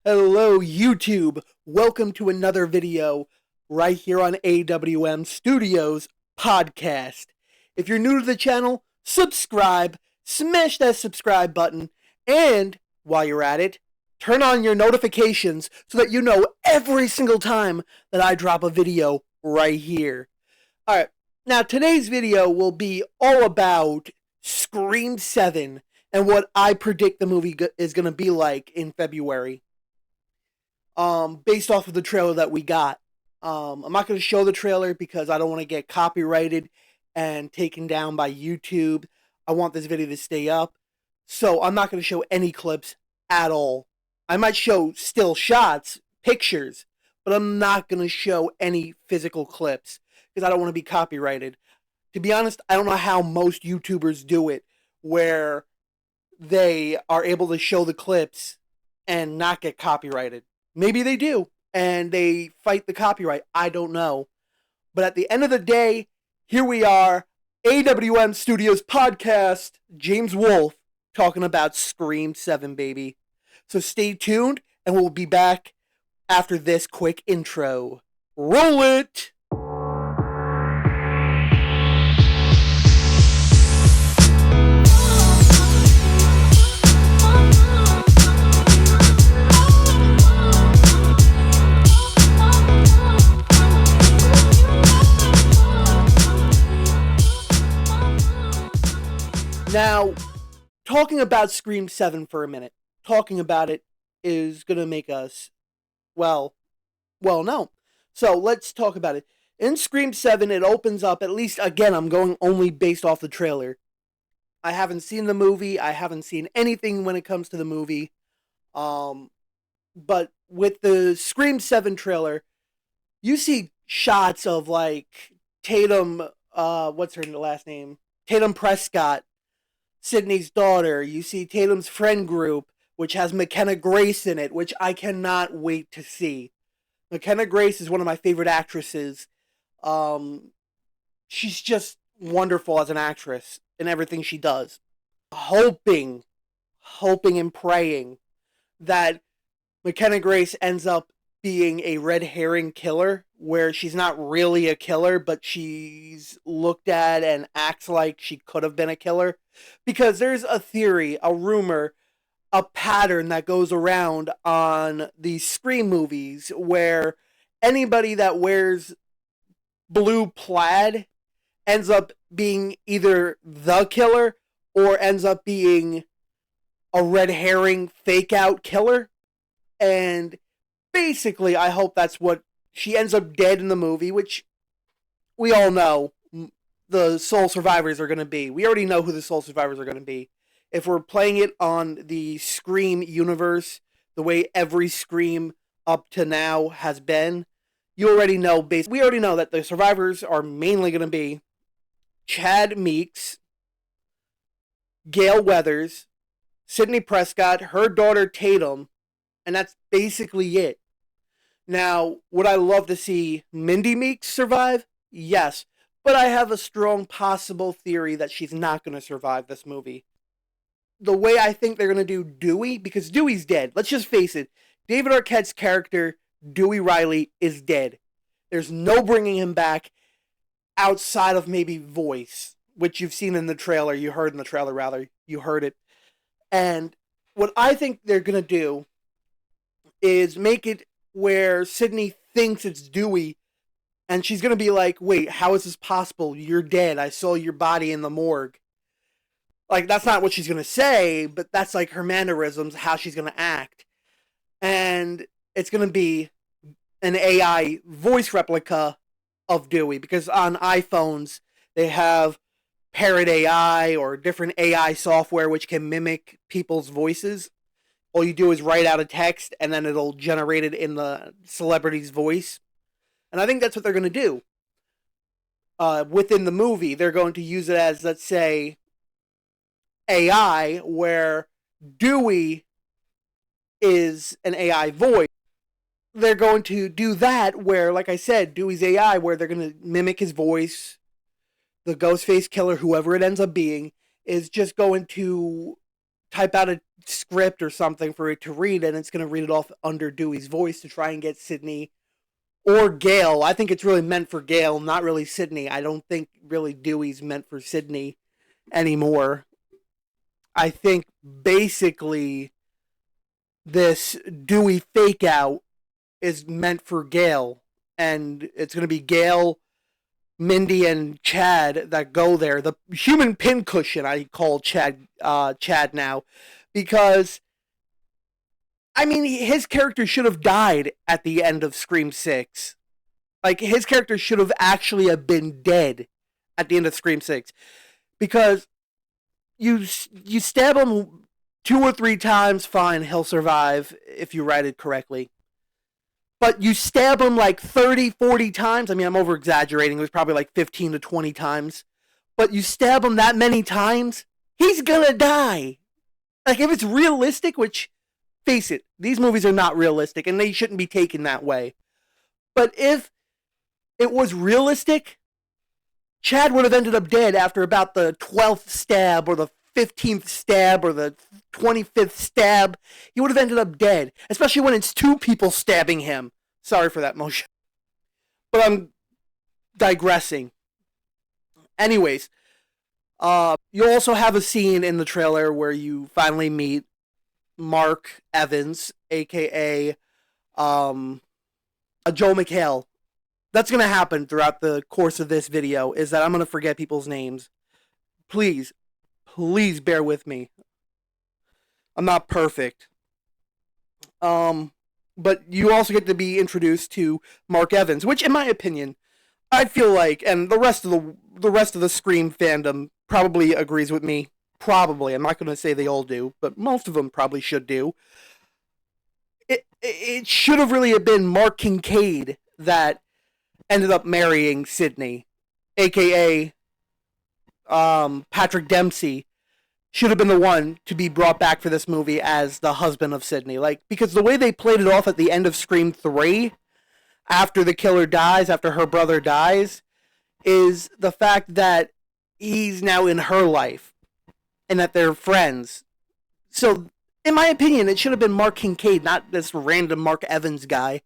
Hello, YouTube. Welcome to another video right here on AWM Studios podcast. If you're new to the channel, subscribe, smash that subscribe button, and while you're at it, turn on your notifications so that you know every single time that I drop a video right here. Alright, now today's video will be all about Scream 7 and what I predict the movie is going to be like in February. Based off of the trailer that we got. I'm not going to show the trailer because I don't want to get copyrighted and taken down by YouTube. I want this video to stay up. So I'm not going to show any clips at all. I might show still shots, pictures, but I'm not going to show any physical clips because I don't want to be copyrighted. To be honest, I don't know how most YouTubers do it, where they are able to show the clips and not get copyrighted. Maybe they do, and they fight the copyright. I don't know. But at the end of the day, here we are, AWM Studios podcast, James Wolfe, talking about Scream 7, baby. So stay tuned, and we'll be back after this quick intro. Roll it! Now, talking about Scream 7 for a minute. Talking about it is going to make us, well, no. So, let's talk about it. In Scream 7, it opens up, at least, again, I'm going only based off the trailer. I haven't seen the movie. I haven't seen anything when it comes to the movie. But with the Scream 7 trailer, you see shots of, like, Tatum, what's her last name? Tatum Prescott, Sydney's daughter. You see Tatum's friend group, which has McKenna Grace in it, which I cannot wait to see. McKenna Grace is one of my favorite actresses. She's just wonderful as an actress in everything she does. Hoping and praying that McKenna Grace ends up being a red herring killer, where she's not really a killer, but she's looked at and acts like she could have been a killer. Because there's a theory, a rumor, a pattern that goes around on these Scream movies where anybody that wears blue plaid ends up being either the killer or ends up being a red herring fake out killer. And basically, I hope that's what she ends up dead in the movie, which we all know the sole survivors are going to be. We already know who the sole survivors are going to be. If we're playing it on the Scream universe, the way every Scream up to now has been, you already know, we already know that the survivors are mainly going to be Chad Meeks, Gail Weathers, Sydney Prescott, her daughter Tatum, and that's basically it. Now, would I love to see Mindy Meeks survive? Yes. But I have a strong possible theory that she's not going to survive this movie. The way I think they're going to do Dewey, because Dewey's dead. Let's just face it. David Arquette's character, Dewey Riley, is dead. There's no bringing him back outside of maybe voice, which you've seen in the trailer. You heard in the trailer, rather. You heard it. And what I think they're going to do is make it where Sydney thinks it's Dewey, and she's going to be like, wait, how is this possible? You're dead. I saw your body in the morgue. Like, that's not what she's going to say, but that's like her mannerisms, how she's going to act. And it's going to be an AI voice replica of Dewey, because on iPhones, they have Parrot AI or different AI software which can mimic people's voices. All you do is write out a text, and then it'll generate it in the celebrity's voice. And I think that's what they're going to do. Within the movie, they're going to use it as, let's say, AI, where Dewey is an AI voice. They're going to do that where, like I said, Dewey's AI, where they're going to mimic his voice. The Ghostface killer, whoever it ends up being, is just going to type out a script or something for it to read, and it's going to read it off under Dewey's voice to try and get Sydney or Gale. I think it's really meant for Gale, not really Sydney. I don't think really Dewey's meant for Sydney anymore. I think basically this Dewey fake out is meant for Gale, and it's going to be Gale, Mindy, and Chad that go there. The human pincushion, I call Chad now, because I mean his character should have died at the end of Scream 6. Like his character should have actually have been dead at the end of Scream 6, because you stab him 2 or 3 times, fine, he'll survive if you write it correctly. But you stab him like 30, 40 times. I mean, I'm over exaggerating. It was probably like 15 to 20 times. But you stab him that many times, he's gonna die. Like, if it's realistic, which, face it, these movies are not realistic, and they shouldn't be taken that way. But if it was realistic, Chad would have ended up dead after about the 12th stab, or the 15th stab, or the 25th stab. He would have ended up dead, especially when it's 2 people stabbing him. Sorry for that motion, but I'm digressing. Anyways, you also have a scene in the trailer where you finally meet Mark Evans, aka Joel McHale. That's going to happen throughout the course of this video, is that I'm going to forget people's names. Please bear with me. I'm not perfect. But you also get to be introduced to Mark Evans, which, in my opinion, I feel like, and the rest of the Scream fandom probably agrees with me. Probably, I'm not going to say they all do, but most of them probably should do. It should have really been Mark Kincaid that ended up marrying Sydney, aka Patrick Dempsey. Should have been the one to be brought back for this movie as the husband of Sydney. Like, because the way they played it off at the end of Scream 3, after the killer dies, after her brother dies, is the fact that he's now in her life and that they're friends. So, in my opinion, it should have been Mark Kincaid, not this random Mark Evans guy.